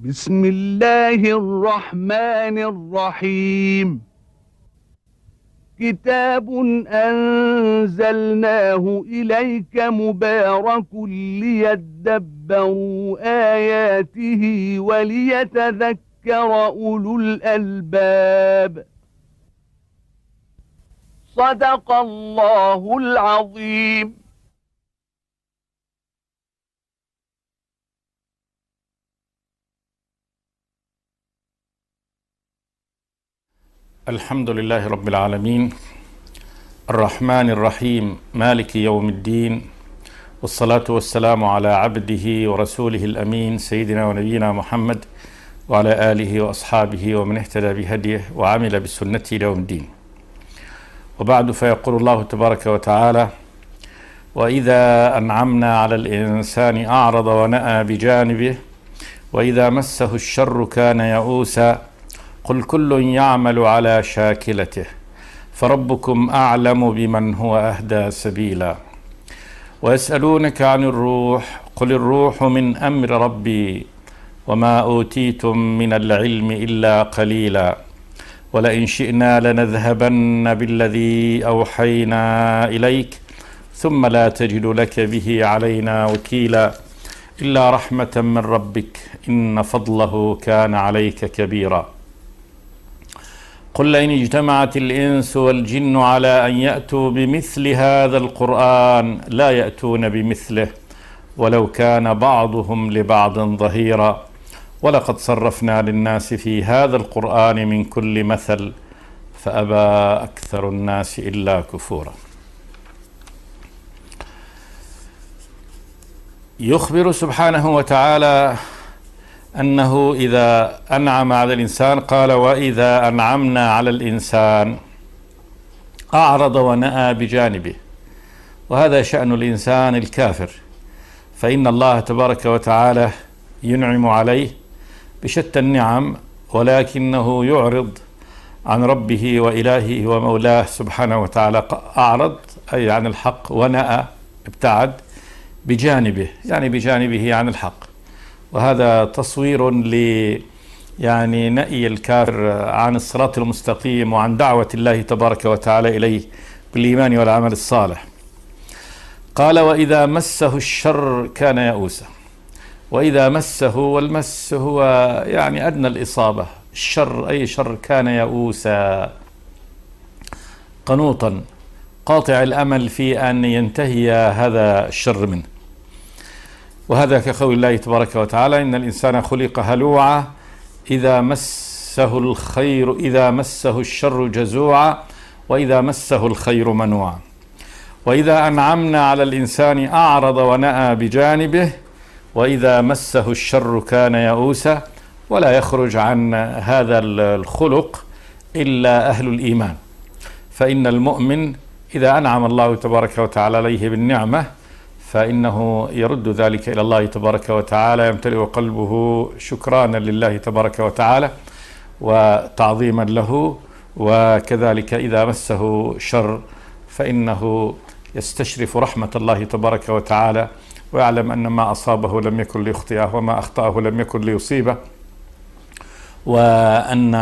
بسم الله الرحمن الرحيم. كتاب أنزلناه إليك مبارك ليدبروا آياته وليتذكر أولو الألباب. صدق الله العظيم. الحمد لله رب العالمين الرحمن الرحيم مالك يوم الدين، والصلاة والسلام على عبده ورسوله الأمين سيدنا ونبينا محمد وعلى آله وأصحابه ومن اهتدى بهديه وعمل بسنته إلى يوم الدين. وبعد، فيقول الله تبارك وتعالى: وإذا أنعمنا على الإنسان أعرض ونأى بجانبه وإذا مسه الشر كان يئوسا قل كل يعمل على شاكلته فربكم أعلم بمن هو أهدى سبيلا ويسألونك عن الروح قل الروح من أمر ربي وما أوتيتم من العلم إلا قليلا ولئن شئنا لنذهبن بالذي أوحينا إليك ثم لا تجد لك به علينا وكيلا إلا رحمة من ربك إن فضله كان عليك كبيرا. قل لئن اجتمعت الإنس والجن على أن يأتوا بمثل هذا القرآن لا يأتون بمثله ولو كان بعضهم لبعض ظهيرا ولقد صرفنا للناس في هذا القرآن من كل مثل فأبى أكثر الناس إلا كفورا. يخبر سبحانه وتعالى أنه إذا أنعم على الإنسان قال: وإذا أنعمنا على الإنسان أعرض ونأى بجانبه. وهذا شأن الإنسان الكافر، فإن الله تبارك وتعالى ينعم عليه بشتى النعم، ولكنه يعرض عن ربه وإلهه ومولاه سبحانه وتعالى. أعرض أي عن الحق، ونأى ابتعد، بجانبه يعني بجانبه عن الحق. وهذا تصوير نأي الكافر عن الصراط المستقيم وعن دعوة الله تبارك وتعالى إليه بالإيمان والعمل الصالح. قال: وإذا مسه الشر كان يئوسا. وإذا مسه، والمس هو أدنى الإصابة، الشر أي شر، كان يئوسا قنوطا قاطع الأمل في أن ينتهي هذا الشر منه. وهذا كقول الله تبارك وتعالى: إن الإنسان خلق هلوعا إذا مسه الشر جزوعا وإذا مسه الخير منوعا. وإذا أنعمنا على الإنسان أعرض ونأى بجانبه وإذا مسه الشر كان يئوسا. ولا يخرج عن هذا الخلق إلا أهل الإيمان، فإن المؤمن إذا أنعم الله تبارك وتعالى عليه بالنعمة فإنه يرد ذلك إلى الله تبارك وتعالى، يمتلئ قلبه شكرانا لله تبارك وتعالى وتعظيما له. وكذلك إذا مسه شر فإنه يستشرف رحمة الله تبارك وتعالى، ويعلم أن ما أصابه لم يكن ليخطئه وما أخطأه لم يكن ليصيبه، وأن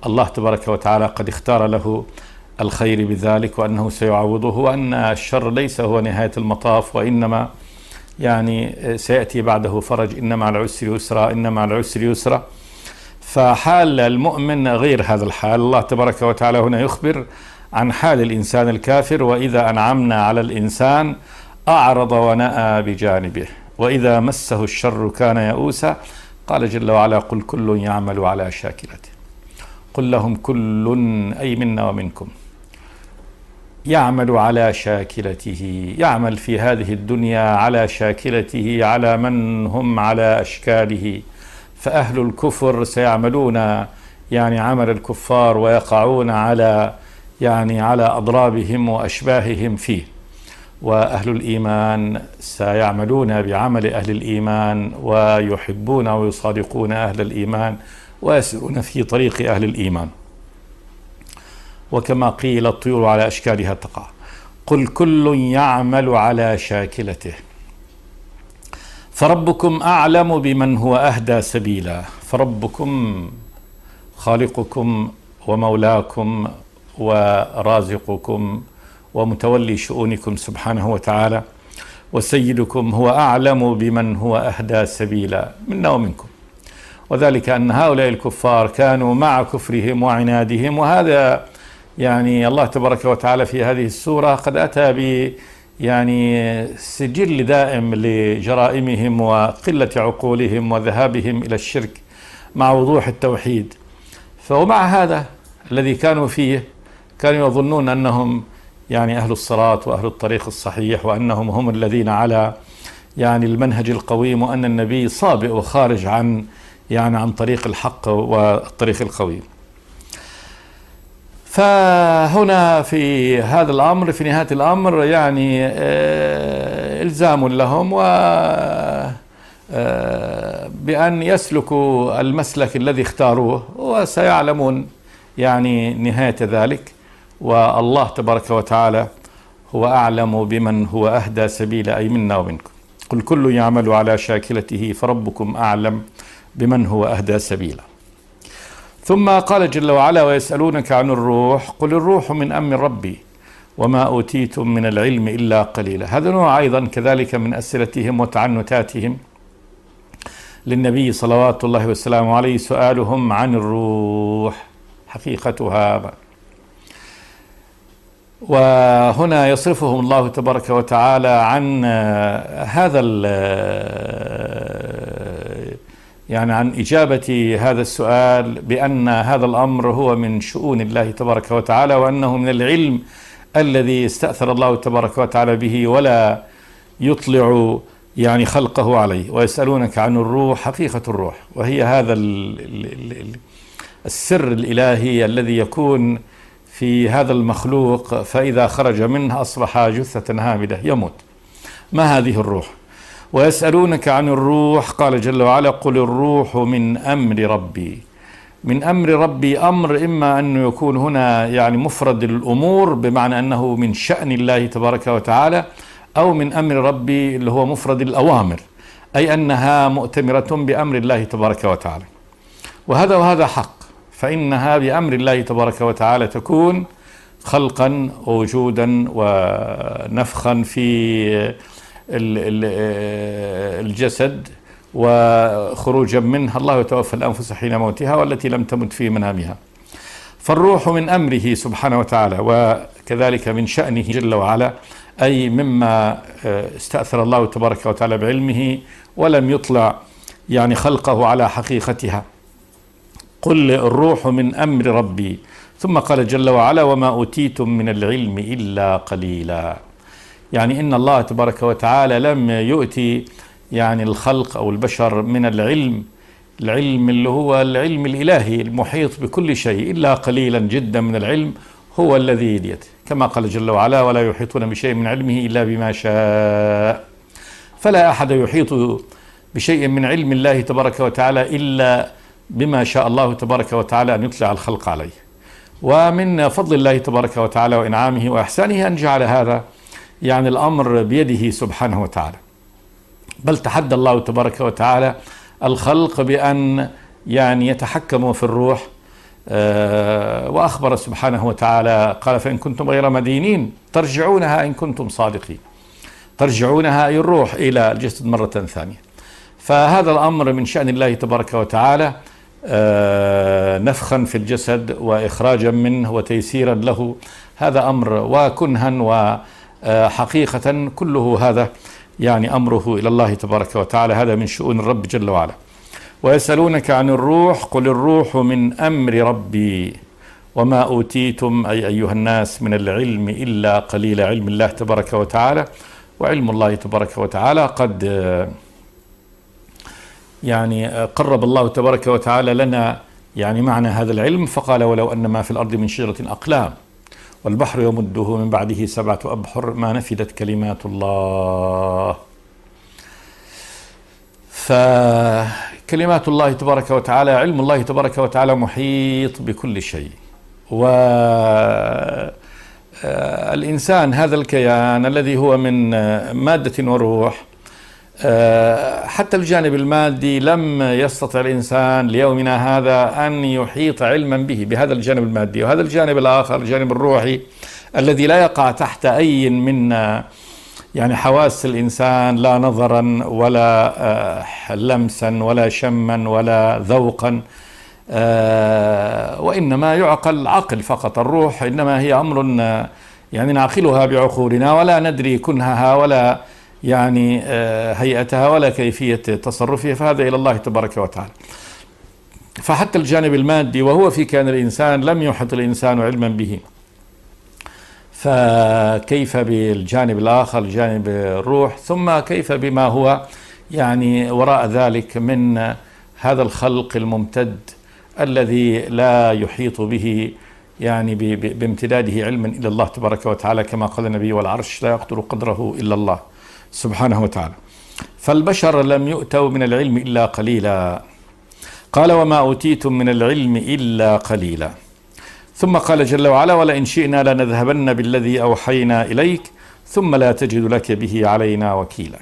الله تبارك وتعالى قد اختار له الخير بذلك، وأنه سيعوضه، وأن الشر ليس هو نهاية المطاف، وإنما سيأتي بعده فرج. إن مع العسر يسرا، إن مع العسر يسرا. فحال المؤمن غير هذا الحال. الله تبارك وتعالى هنا يخبر عن حال الإنسان الكافر: وإذا أنعمنا على الإنسان أعرض ونأى بجانبه وإذا مسه الشر كان يئوسا. قال جل وعلا: قل كل يعمل على شاكلته. قل لهم كل أي منا ومنكم يعمل على شاكلته، يعمل في هذه الدنيا على شاكلته، على من هم على أشكاله. فأهل الكفر سيعملون عمل الكفار ويقعون على أضرابهم وأشباههم فيه، وأهل الإيمان سيعملون بعمل أهل الإيمان ويحبون ويصادقون أهل الإيمان ويسيرون في طريق أهل الإيمان. وكما قيل: الطيور على أشكالها تقع. قل كل يعمل على شاكلته فربكم أعلم بمن هو أهدى سبيلا. فربكم خالقكم ومولاكم ورازقكم ومتولي شؤونكم سبحانه وتعالى وسيدكم هو أعلم بمن هو أهدى سبيلا منا ومنكم. وذلك أن هؤلاء الكفار كانوا مع كفرهم وعنادهم، وهذا يعني الله تبارك وتعالى في هذه السورة قد أتى ب سجل دائم لجرائمهم وقلة عقولهم وذهابهم إلى الشرك مع وضوح التوحيد. فومع هذا الذي كانوا فيه كانوا يظنون أنهم أهل الصراط وأهل الطريق الصحيح، وأنهم هم الذين على المنهج القويم، وأن النبي صابئ وخارج عن طريق الحق والطريق القويم. فهنا في هذا الأمر في نهاية الأمر إلزام لهم بأن يسلكوا المسلك الذي اختاروه، وسيعلمون نهاية ذلك. والله تبارك وتعالى هو أعلم بمن هو أهدى سبيلا، أي منا ومنكم. قل كل يعمل على شاكلته فربكم أعلم بمن هو أهدى سبيلا. ثم قال جل وعلا: ويسألونك عن الروح قل الروح من أمر ربي وما أوتيتم من العلم إلا قليلا. هذا نوع أيضا كذلك من أسئلتهم وتعنتاتهم للنبي صلوات الله وسلامه عليه، سؤالهم عن الروح حقيقتها. وهنا يصرفهم الله تبارك وتعالى عن هذا عن إجابة هذا السؤال بأن هذا الأمر هو من شؤون الله تبارك وتعالى، وأنه من العلم الذي استأثر الله تبارك وتعالى به ولا يطلع خلقه عليه. ويسألونك عن الروح حقيقة الروح، وهي هذا السر الإلهي الذي يكون في هذا المخلوق، فإذا خرج منه أصبح جثة هامدة يموت. ما هذه الروح؟ ويسألونك عن الروح قال جل وعلا: قل الروح من أمر ربي. من أمر ربي، أمر إما أن يكون هنا مفرد الأمور بمعنى أنه من شأن الله تبارك وتعالى، أو من أمر ربي اللي هو مفرد الأوامر، أي أنها مؤتمرة بأمر الله تبارك وتعالى. وهذا حق، فإنها بأمر الله تبارك وتعالى تكون خلقا ووجودا ونفخا في الجسد وخروجا منها. الله يتوفى الأنفس حين موتها والتي لم تمت في منامها. فالروح من أمره سبحانه وتعالى، وكذلك من شأنه جل وعلا، أي مما استأثر الله تبارك وتعالى بعلمه ولم يطلع خلقه على حقيقتها. قل الروح من أمر ربي. ثم قال جل وعلا: وما أوتيتم من العلم إلا قليلا. إن الله تبارك وتعالى لم يؤتي الخلق أو البشر من العلم اللي هو العلم الإلهي المحيط بكل شيء، إلا قليلا جدا من العلم هو الذي يديت، كما قال جل وعلا: ولا يحيطون بشيء من علمه إلا بما شاء. فلا أحد يحيط بشيء من علم الله تبارك وتعالى إلا بما شاء الله تبارك وتعالى أن يطلع الخلق عليه. ومن فضل الله تبارك وتعالى وإنعامه وإحسانه أن جعل هذا الأمر بيده سبحانه وتعالى. بل تحدى الله تبارك وتعالى الخلق بأن يتحكموا في الروح، وأخبر سبحانه وتعالى قال: فإن كنتم غير مدينين ترجعونها إن كنتم صادقين. ترجعونها أي الروح إلى الجسد مرة ثانية. فهذا الأمر من شأن الله تبارك وتعالى، نفخا في الجسد وإخراجا منه وتيسيرا له. هذا أمر وكنها وحقيقة كله هذا أمره إلى الله تبارك وتعالى. هذا من شؤون الرب جل وعلا. ويسألونك عن الروح قل الروح من أمر ربي وما أوتيتم، أي أيها الناس، من العلم إلا قليل. علم الله تبارك وتعالى وعلم الله تبارك وتعالى قد قرب الله تبارك وتعالى لنا معنى هذا العلم، فقال: ولو أن ما في الأرض من شجرة أقلام والبحر يمده من بعده 7 أبحر ما نفدت كلمات الله. فكلمات الله تبارك وتعالى، علم الله تبارك وتعالى محيط بكل شيء. والإنسان هذا الكيان الذي هو من مادة وروح حتى الجانب المادي لم يستطع الإنسان ليومنا هذا أن يحيط علما به بهذا الجانب المادي. وهذا الجانب الآخر الجانب الروحي الذي لا يقع تحت أي من يعني حواس الإنسان، لا نظرا ولا لمسا ولا شما ولا ذوقا، وإنما يعقل عقل فقط. الروح إنما هي أمر يعني نعقلها بعقولنا ولا ندري كنهها ولا يعني هيئتها ولا كيفية تصرفها، فهذا إلى الله تبارك وتعالى. فحتى الجانب المادي وهو في كان الإنسان لم يحط الإنسان علما به، فكيف بالجانب الآخر الجانب الروح؟ ثم كيف بما هو يعني وراء ذلك من هذا الخلق الممتد الذي لا يحيط به يعني بامتداده علما إلى الله تبارك وتعالى، كما قال النبي: والعرش لا يقدر قدره إلا الله سبحانه وتعالى. فالبشر لم يؤتوا من العلم إلا قليلا. قال: وما أوتيتم من العلم إلا قليلا. ثم قال جل وعلا: ولئن شئنا لنذهبن بالذي أوحينا إليك ثم لا تجد لك به علينا وكيلا.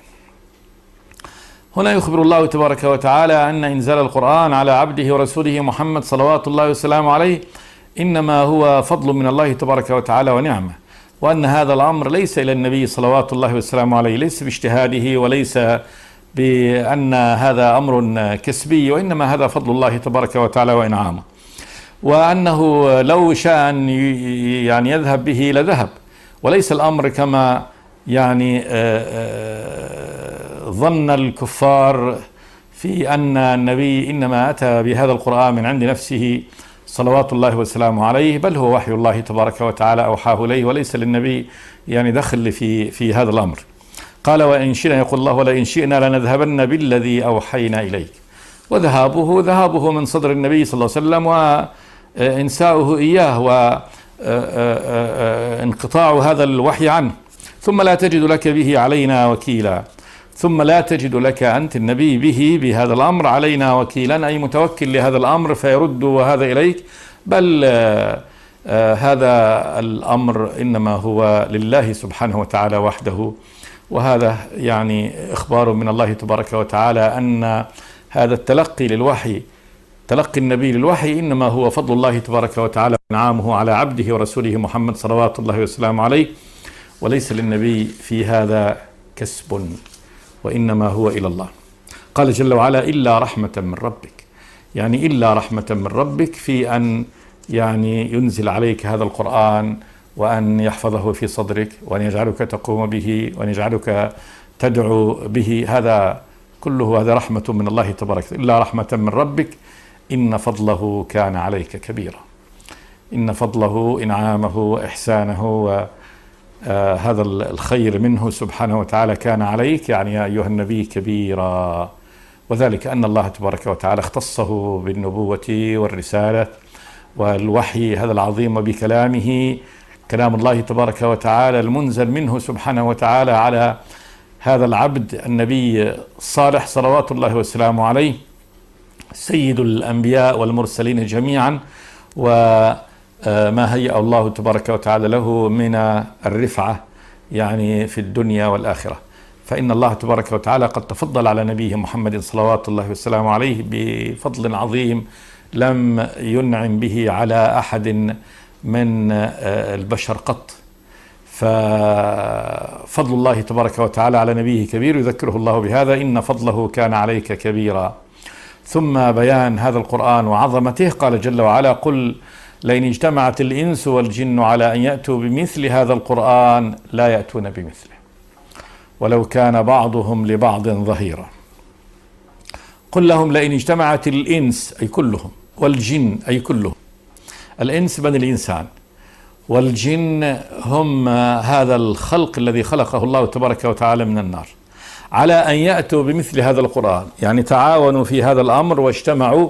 هنا يخبر الله تبارك وتعالى أن إنزال القرآن على عبده ورسوله محمد صلوات الله وسلامه عليه إنما هو فضل من الله تبارك وتعالى ونعمة، وأن هذا الأمر ليس إلى النبي صلوات الله وسلامه عليه، ليس باجتهاده وليس بأن هذا أمر كسبي، وإنما هذا فضل الله تبارك وتعالى وإنعامه، وأنه لو شاء أن يعني يذهب به لذهب، وليس الأمر كما يعني ظن الكفار في أن النبي إنما أتى بهذا القرآن من عند نفسه صلوات الله وسلامه عليه، بل هو وحي الله تبارك وتعالى أوحاه إليه، وليس للنبي يعني دخل في هذا الأمر. قال: وإن شئنا، يقول الله: ولئن شئنا لنذهبن بالذي أوحينا إليك. وذهابه من صدر النبي صلى الله عليه وسلم وإنساؤه إياه وانقطاع هذا الوحي عنه. ثم لا تجد لك به علينا وكيلا. ثم لا تجد لك أنت النبي بهذا الأمر علينا وكيلا، أي متوكل لهذا الأمر فيرد هذا إليك، بل هذا الأمر إنما هو لله سبحانه وتعالى وحده. وهذا يعني إخبار من الله تبارك وتعالى أن هذا التلقي للوحي، تلقي النبي للوحي، إنما هو فضل الله تبارك وتعالى وإنعامه على عبده ورسوله محمد صلوات الله وسلامه عليه، وليس للنبي في هذا كسب، وإنما هو إلى الله. قال جل وعلا: إلا رحمة من ربك، يعني إلا رحمة من ربك في أن يعني ينزل عليك هذا القرآن، وأن يحفظه في صدرك، وأن يجعلك تقوم به، وأن يجعلك تدعو به، هذا كله هذا رحمة من الله تبارك. إلا رحمة من ربك إن فضله كان عليك كبيرا. إن فضله، إنعامه، إحسانه، هذا الخير منه سبحانه وتعالى كان عليك، يعني يا أيها النبي، كبيرا. وذلك أن الله تبارك وتعالى اختصه بالنبوة والرسالة والوحي هذا العظيم بكلامه، كلام الله تبارك وتعالى المنزل منه سبحانه وتعالى على هذا العبد النبي الصالح صلوات الله وسلامه عليه، سيد الأنبياء والمرسلين جميعا، وما هيأ الله تبارك وتعالى له من الرفعة يعني في الدنيا والآخرة. فإن الله تبارك وتعالى قد تفضل على نبيه محمد صلوات الله وسلامه عليه بفضل عظيم لم ينعم به على أحد من البشر قط. ففضل الله تبارك وتعالى على نبيه كبير، يذكره الله بهذا: إن فضله كان عليك كبيرا. ثم بيان هذا القرآن وعظمته، قال جل وعلا: قل لئن اجتمعت الإنس والجن على أن يأتوا بمثل هذا القرآن لا يأتون بمثله ولو كان بعضهم لبعض ظهيرا. قل لهم لئن اجتمعت الإنس، أي كلهم، والجن، أي كلهم. الإنس بني الإنسان، والجن هم هذا الخلق الذي خلقه الله تبارك وتعالى من النار، على أن يأتوا بمثل هذا القرآن، يعني تعاونوا في هذا الأمر واجتمعوا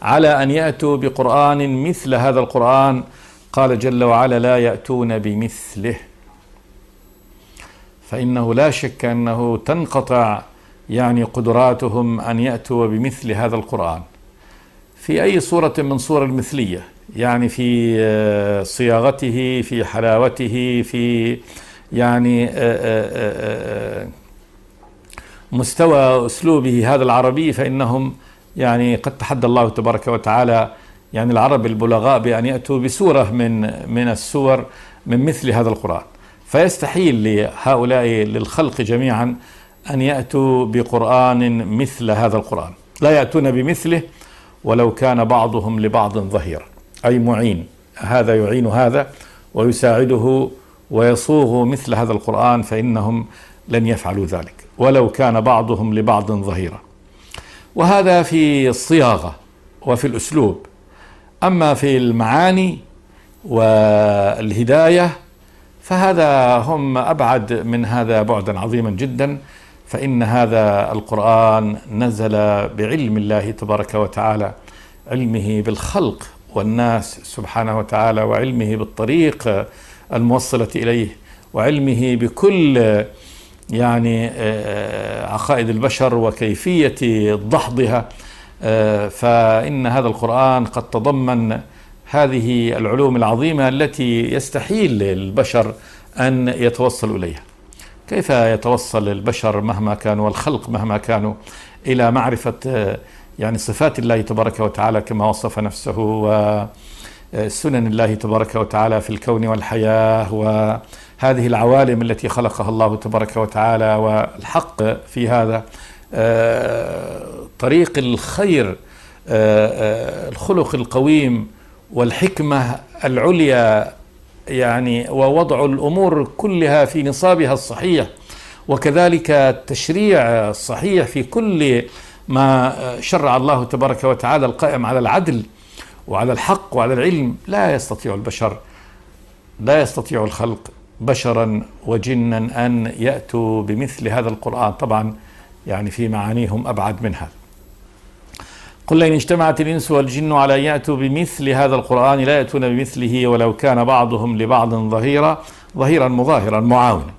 على أن يأتوا بقرآن مثل هذا القرآن. قال جل وعلا: لا يأتون بمثله، فإنه لا شك أنه تنقطع يعني قدراتهم أن يأتوا بمثل هذا القرآن في أي صورة من صور المثلية، يعني في صياغته، في حلاوته، في يعني مستوى أسلوبه هذا العربي، فإنهم يعني قد تحدى الله تبارك وتعالى يعني العرب البلغاء بأن يأتوا بسورة من السور من مثل هذا القرآن، فيستحيل لهؤلاء للخلق جميعا أن يأتوا بقرآن مثل هذا القرآن، لا يأتون بمثله ولو كان بعضهم لبعض ظهيرا، أي معين، هذا يعين هذا ويساعده ويصوغ مثل هذا القرآن، فإنهم لن يفعلوا ذلك ولو كان بعضهم لبعض ظهيرا. وهذا في الصياغة وفي الأسلوب. أما في المعاني والهداية فهذا هم أبعد من هذا بعدا عظيما جدا، فإن هذا القرآن نزل بعلم الله تبارك وتعالى، علمه بالخلق والناس سبحانه وتعالى، وعلمه بالطريق الموصلة إليه، وعلمه بكل يعني عقائد البشر وكيفية دحضها. فإن هذا القرآن قد تضمن هذه العلوم العظيمة التي يستحيل للبشر أن يتوصلوا إليها. كيف يتوصل البشر مهما كانوا والخلق مهما كانوا إلى معرفة يعني صفات الله تبارك وتعالى كما وصف نفسه، وسنن الله تبارك وتعالى في الكون والحياة، وهذه العوالم التي خلقها الله تبارك وتعالى، والحق في هذا طريق الخير، الخلق القويم والحكمة العليا، يعني ووضع الأمور كلها في نصابها الصحيح، وكذلك التشريع الصحيح في كل ما شرع الله تبارك وتعالى القائم على العدل وعلى الحق وعلى العلم. لا يستطيع البشر، لا يستطيع الخلق بشرا وجنا أن يأتوا بمثل هذا القرآن، طبعا يعني في معانيهم أبعد من هذا. قل إن اجتمعت الإنس والجن على أن يأتوا بمثل هذا القرآن لا يأتون بمثله ولو كان بعضهم لبعض ظهيرا مظاهرا معاونا.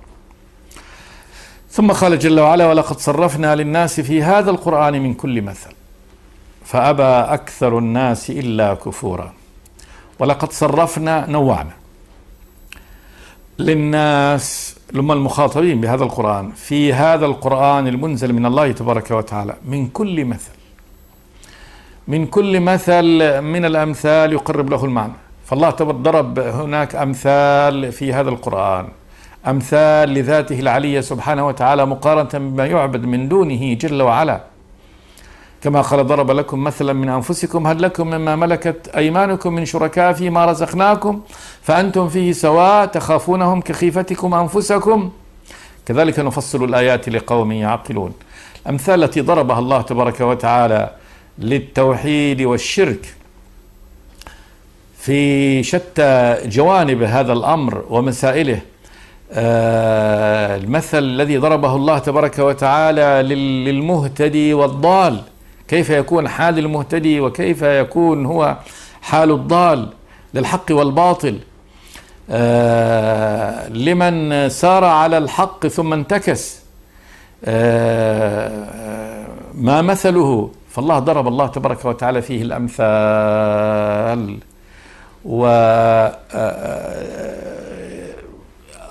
ثم قال جل وعلا ولقد صرفنا للناس في هذا القرآن من كل مثل فأبى أكثر الناس إلا كفورا. ولقد صرفنا، نوعنا للناس لما المخاطبين بهذا القرآن في هذا القرآن المنزل من الله تبارك وتعالى من كل مثل، من كل مثل من الأمثال يقرب له المعنى. فالله ضرب هناك أمثال في هذا القرآن، أمثال لذاته العلية سبحانه وتعالى مقارنة بما يعبد من دونه جل وعلا، كما قال ضرب لكم مثلا من أنفسكم هل لكم مما ملكت أيمانكم من شركاء فيما رزقناكم فأنتم فيه سواء تخافونهم كخيفتكم أنفسكم كذلك نفصل الآيات لقوم يعقلون. الأمثال التي ضربها الله تبارك وتعالى للتوحيد والشرك في شتى جوانب هذا الأمر ومسائله. المثل الذي ضربه الله تبارك وتعالى للمهتدي والضال، كيف يكون حال المهتدي وكيف يكون هو حال الضال، للحق والباطل، لمن سار على الحق ثم انتكس ما مثله. فالله ضرب الله تبارك وتعالى فيه الأمثال،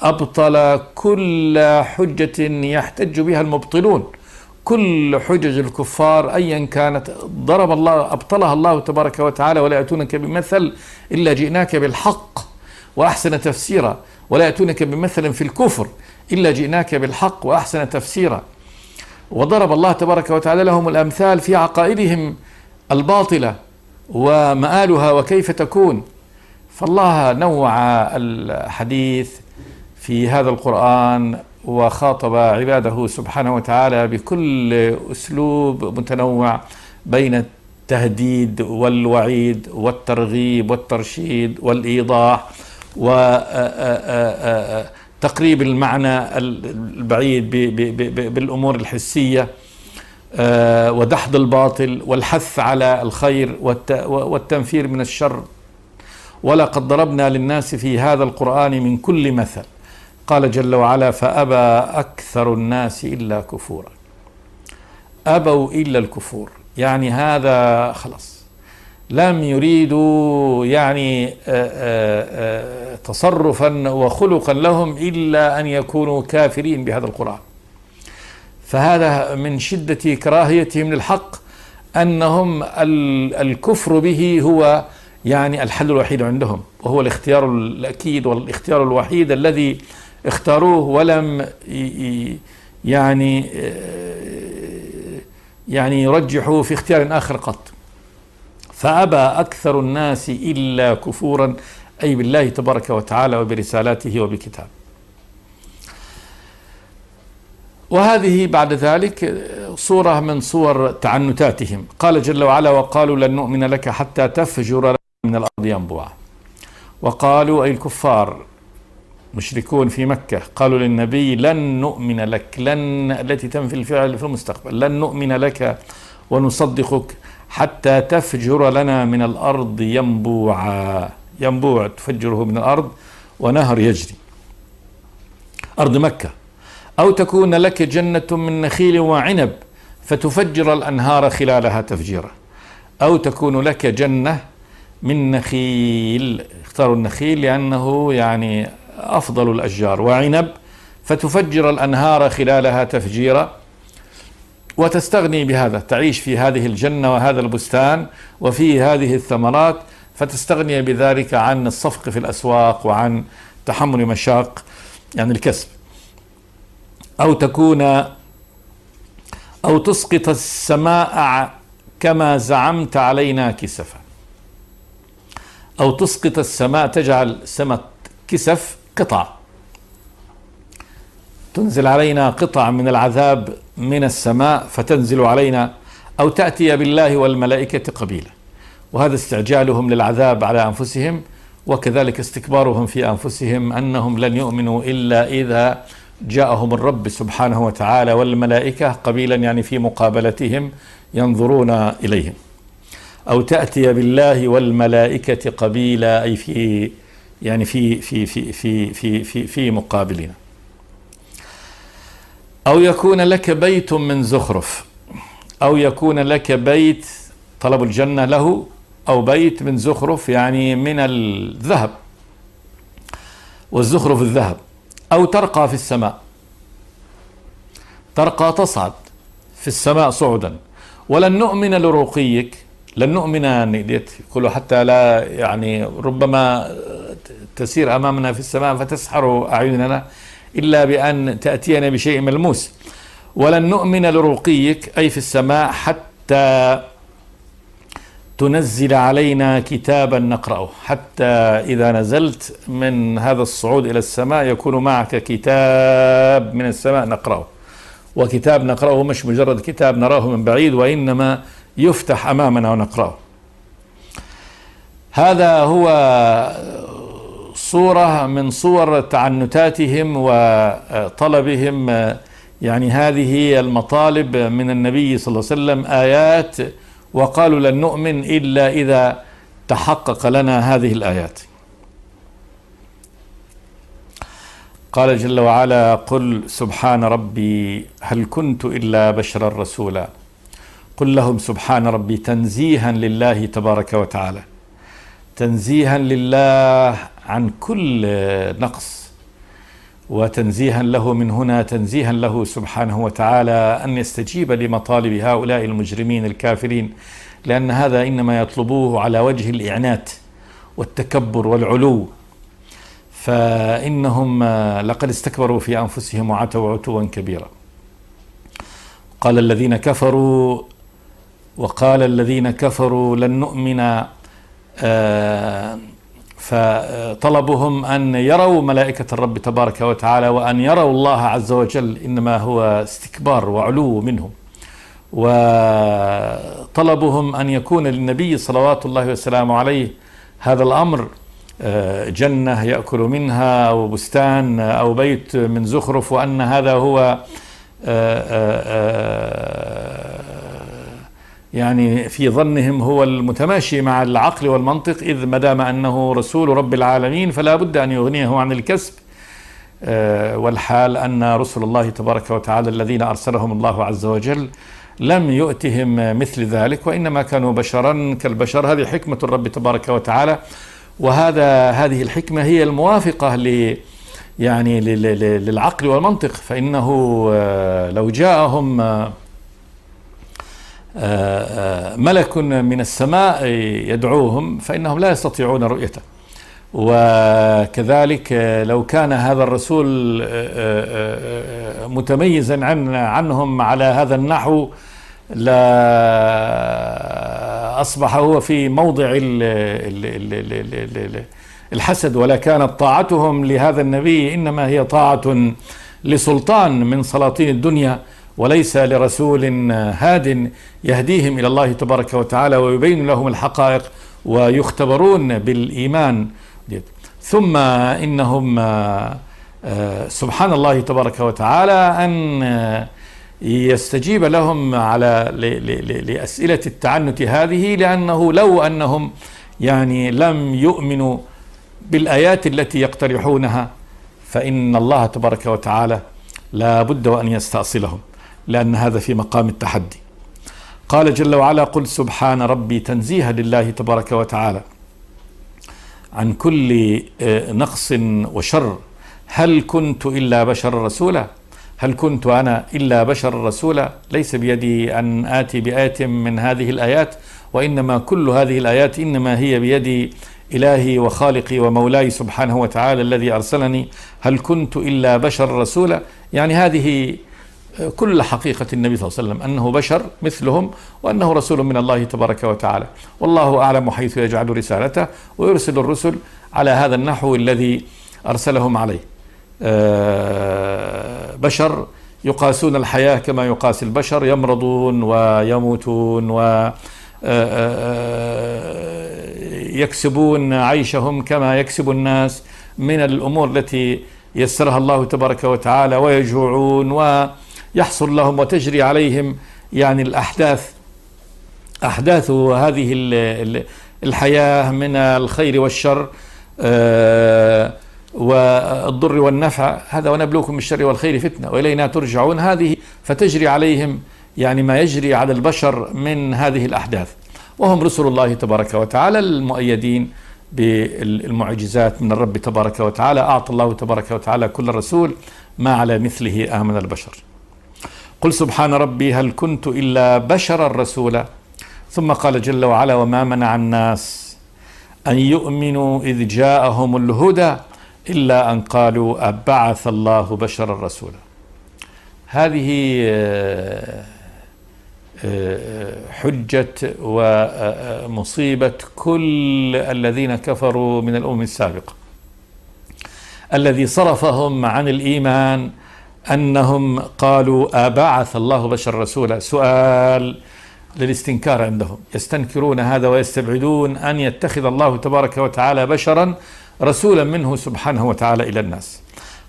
وأبطل كل حجة يحتج بها المبطلون، كل حجج الكفار أيا كانت ضرب الله أبطلها الله تبارك وتعالى. ولا يأتونك بمثل إلا جئناك بالحق وأحسن تفسيرا، ولا يأتونك بمثل في الكفر إلا جئناك بالحق وأحسن تفسيرا. وضرب الله تبارك وتعالى لهم الأمثال في عقائدهم الباطلة ومآلها وكيف تكون. فالله نوع الحديث في هذا القرآن وخاطب عباده سبحانه وتعالى بكل أسلوب متنوع بين التهديد والوعيد والترغيب والترشيد والإيضاح وتقريب المعنى البعيد بالأمور الحسية ودحض الباطل والحث على الخير والتنفير من الشر. ولقد ضربنا للناس في هذا القرآن من كل مثل. قال جل وعلا فأبى أكثر الناس إلا كفورا. أبوا إلا الكفور، يعني هذا خلاص لم يريدوا يعني تصرفا وخلقا لهم إلا أن يكونوا كافرين بهذا القرآن. فهذا من شدة كراهيتهم للحق، أنهم الكفر به هو يعني الحل الوحيد عندهم، وهو الاختيار الأكيد والاختيار الوحيد الذي اختاروه، ولم يعني يرجحوا في اختيار آخر قط. فأبى أكثر الناس إلا كفورا، أي بالله تبارك وتعالى وبرسالاته وبكتابه. وهذه بعد ذلك صورة من صور تعنتاتهم. قال جل وعلا: وقالوا لن نؤمن لك حتى تفجر لنا من الأرض ينبوعا. وقالوا أي الكفار مشركون في مكة قالوا للنبي: لن نؤمن لك، لن التي تنفي الفعل في المستقبل، لن نؤمن لك ونصدقك حتى تفجر لنا من الأرض ينبوعا. ينبوع تفجره من الأرض ونهر يجري، أرض مكة. أو تكون لك جنة من نخيل وعنب فتفجر الأنهار خلالها تفجيرا. أو تكون لك جنة من نخيل، اختاروا النخيل لأنه يعني أفضل الأشجار، وعنب فتفجر الأنهار خلالها تفجيرا، وتستغني بهذا، تعيش في هذه الجنة وهذا البستان وفي هذه الثمرات، فتستغني بذلك عن الصفق في الأسواق وعن تحمل مشاق يعني الكسب. أو تسقط السماء كما زعمت علينا كسفا. أو تسقط السماء، تجعل السماء كسف، قطع، تنزل علينا قطع من العذاب من السماء فتنزل علينا. أو تأتي بالله والملائكة قبيلا. وهذا استعجالهم للعذاب على أنفسهم، وكذلك استكبارهم في أنفسهم أنهم لن يؤمنوا إلا إذا جاءهم الرب سبحانه وتعالى والملائكة قبيلا، يعني في مقابلتهم ينظرون إليهم. أو تأتي بالله والملائكة قبيلا، أي في يعني في مقابلنا. أو يكون لك بيت من زخرف. أو يكون لك بيت، طلب الجنة له، أو بيت من زخرف يعني من الذهب، والزخرف الذهب. أو ترقى في السماء، ترقى تصعد في السماء صعدا. ولن نؤمن لرقيك، لن نؤمن يقولوا حتى لا يعني ربما تسير أمامنا في السماء فتسحر أعيننا إلا بأن تأتينا بشيء ملموس. ولن نؤمن لرقيك أي في السماء حتى تنزل علينا كتابا نقرأه، حتى إذا نزلت من هذا الصعود إلى السماء يكون معك كتاب من السماء نقرأه. وكتاب نقرأه مش مجرد كتاب نراه من بعيد، وإنما يفتح أمامنا ونقرأه. هذا هو صورة من صور تعنتاتهم وطلبهم يعني هذه المطالب من النبي صلى الله عليه وسلم، آيات. وقالوا لن نؤمن إلا إذا تحقق لنا هذه الآيات. قال جل وعلا: قل سبحان ربي هل كنت إلا بشرا رسولا. قل لهم سبحان ربي، تنزيها لله تبارك وتعالى، تنزيها لله عن كل نقص، وتنزيها له من هنا، تنزيها له سبحانه وتعالى أن يستجيب لمطالب هؤلاء المجرمين الكافرين، لأن هذا إنما يطلبوه على وجه الإعنات والتكبر والعلو، فإنهم لقد استكبروا في أنفسهم وعتوا عتوا كبيرا. قال الذين كفروا لن نؤمن، فطلبهم أن يروا ملائكة الرب تبارك وتعالى وأن يروا الله عز وجل، إنما هو استكبار وعلو منهم. وطلبهم أن يكون للنبي صلوات الله وسلامه عليه هذا الأمر، جنة يأكل منها أو بستان أو بيت من زخرف، وأن هذا هو يعني في ظنهم هو المتماشي مع العقل والمنطق، إذ مدام أنه رسول رب العالمين فلا بد أن يغنيه عن الكسب، والحال أن رسل الله تبارك وتعالى الذين أرسلهم الله عز وجل لم يؤتهم مثل ذلك، وإنما كانوا بشرا كالبشر. هذه حكمة الرب تبارك وتعالى، هذه الحكمة هي الموافقة يعني للعقل والمنطق، فإنه لو جاءهم ملك من السماء يدعوهم فإنهم لا يستطيعون رؤيته. وكذلك لو كان هذا الرسول متميزا عنهم على هذا النحو لا أصبح هو في موضع الحسد، ولا كانت طاعتهم لهذا النبي إنما هي طاعة لسلطان من سلاطين الدنيا، وليس لرسول هاد يهديهم إلى الله تبارك وتعالى ويبين لهم الحقائق ويختبرون بالإيمان. ثم إنهم سبحان الله تبارك وتعالى أن يستجيب لهم على لأسئلة التعنت هذه، لأنه لو أنهم يعني لم يؤمنوا بالآيات التي يقترحونها فإن الله تبارك وتعالى لا بد وأن يستأصلهم، لأن هذا في مقام التحدي. قال جل وعلا: قل سبحان ربي، تنزيها لله تبارك وتعالى عن كل نقص وشر. هل كنت إلا بشر رسولا؟ هل كنت أنا إلا بشر رسولا؟ ليس بيدي أن آتي بآية من هذه الآيات، وإنما كل هذه الآيات إنما هي بيد إلهي وخالقي ومولاي سبحانه وتعالى الذي أرسلني. هل كنت إلا بشر رسولا؟ يعني هذه كل حقيقة النبي صلى الله عليه وسلم، أنه بشر مثلهم وأنه رسول من الله تبارك وتعالى، والله أعلم حيث يجعل رسالته، ويرسل الرسل على هذا النحو الذي أرسلهم عليه. بشر يقاسون الحياة كما يقاس البشر، يمرضون ويموتون ويكسبون عيشهم كما يكسب الناس من الأمور التي يسرها الله تبارك وتعالى، ويجوعون ويحصل لهم وتجري عليهم يعني أحداث هذه الحياة من الخير والشر والضر والنفع. هذا ونبلوكم بالشر والخير فتنة وإلينا ترجعون. هذه فتجري عليهم يعني ما يجري على البشر من هذه الأحداث، وهم رسل الله تبارك وتعالى المؤيدين بالمعجزات من الرب تبارك وتعالى. أعطى الله تبارك وتعالى كل رسول ما على مثله آمن البشر. قل سبحان ربي هل كنت إلا بشرا رسولا. ثم قال جل وعلا: وما منع الناس أن يؤمنوا إذ جاءهم الهدى إلا أن قالوا أبعث الله بشرا رسولا. هذه حجة ومصيبة كل الذين كفروا من الأمم السابقة، الذي صرفهم عن الإيمان أنهم قالوا أبعث الله بشرا رسولا. سؤال للاستنكار عندهم، يستنكرون هذا ويستبعدون أن يتخذ الله تبارك وتعالى بشرا رسولا منه سبحانه وتعالى إلى الناس.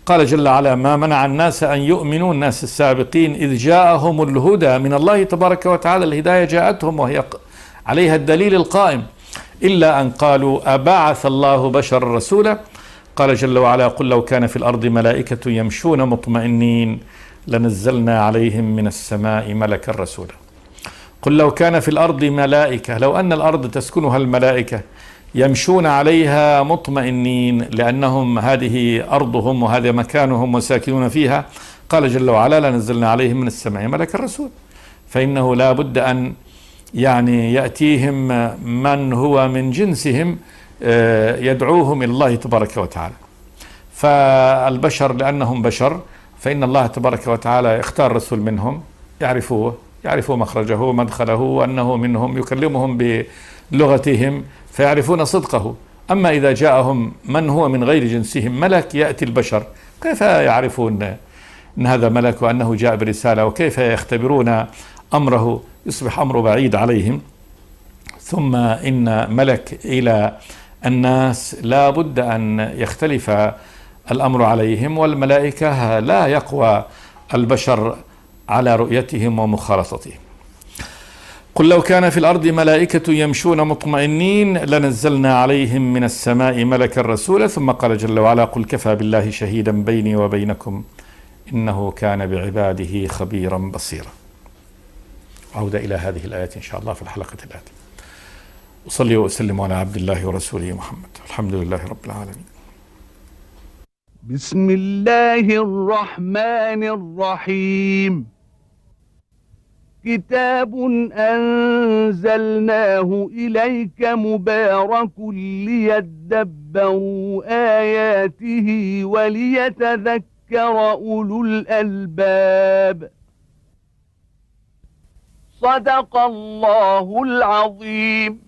قال جل وعلا: ما منع الناس أن يؤمنوا، الناس السابقين، إذ جاءهم الهدى من الله تبارك وتعالى، الهداية جاءتهم وهي عليها الدليل القائم، إلا أن قالوا أبعث الله بشرا رسولا. قال جل وعلا: قل لو كان في الأرض ملائكة يمشون مطمئنين لنزلنا عليهم من السماء ملكا رسولا. قل لو كان في الأرض ملائكة، لو أن الأرض تسكنها الملائكة يمشون عليها مطمئنين، لأنهم هذه أرضهم وهذا مكانهم وساكنون فيها. قال جل وعلا: لنزلنا عليهم من السماء ملكا رسول. فإنه لا بد أن يعني يأتيهم من هو من جنسهم يدعوهم إلى الله تبارك وتعالى. فالبشر لأنهم بشر فإن الله تبارك وتعالى يختار رسول منهم يعرفوا مخرجه ومدخله وأنه منهم، يكلمهم بلغتهم فيعرفون صدقه. أما إذا جاءهم من هو من غير جنسهم ملك يأتي البشر، كيف يعرفون أن هذا ملك وأنه جاء برسالة؟ وكيف يختبرون أمره؟ يصبح أمره بعيد عليهم. ثم إن ملك إلى الناس لا بد أن يختلف الأمر عليهم، والملائكة لا يقوى البشر على رؤيتهم ومخالطتهم. قل لو كان في الأرض ملائكة يمشون مطمئنين لنزلنا عليهم من السماء ملكا رسولا. ثم قال جل وعلا: قل كفى بالله شهيدا بيني وبينكم إنه كان بعباده خبيرا بصيرا. عودة إلى هذه الآيات إن شاء الله في الحلقة الآتية. أصلي وأسلم على عبد الله ورسوله محمد. الحمد لله رب العالمين. بسم الله الرحمن الرحيم كتاب أنزلناه إليك مبارك ليدبروا آياته وليتذكر أولو الألباب صدق الله العظيم.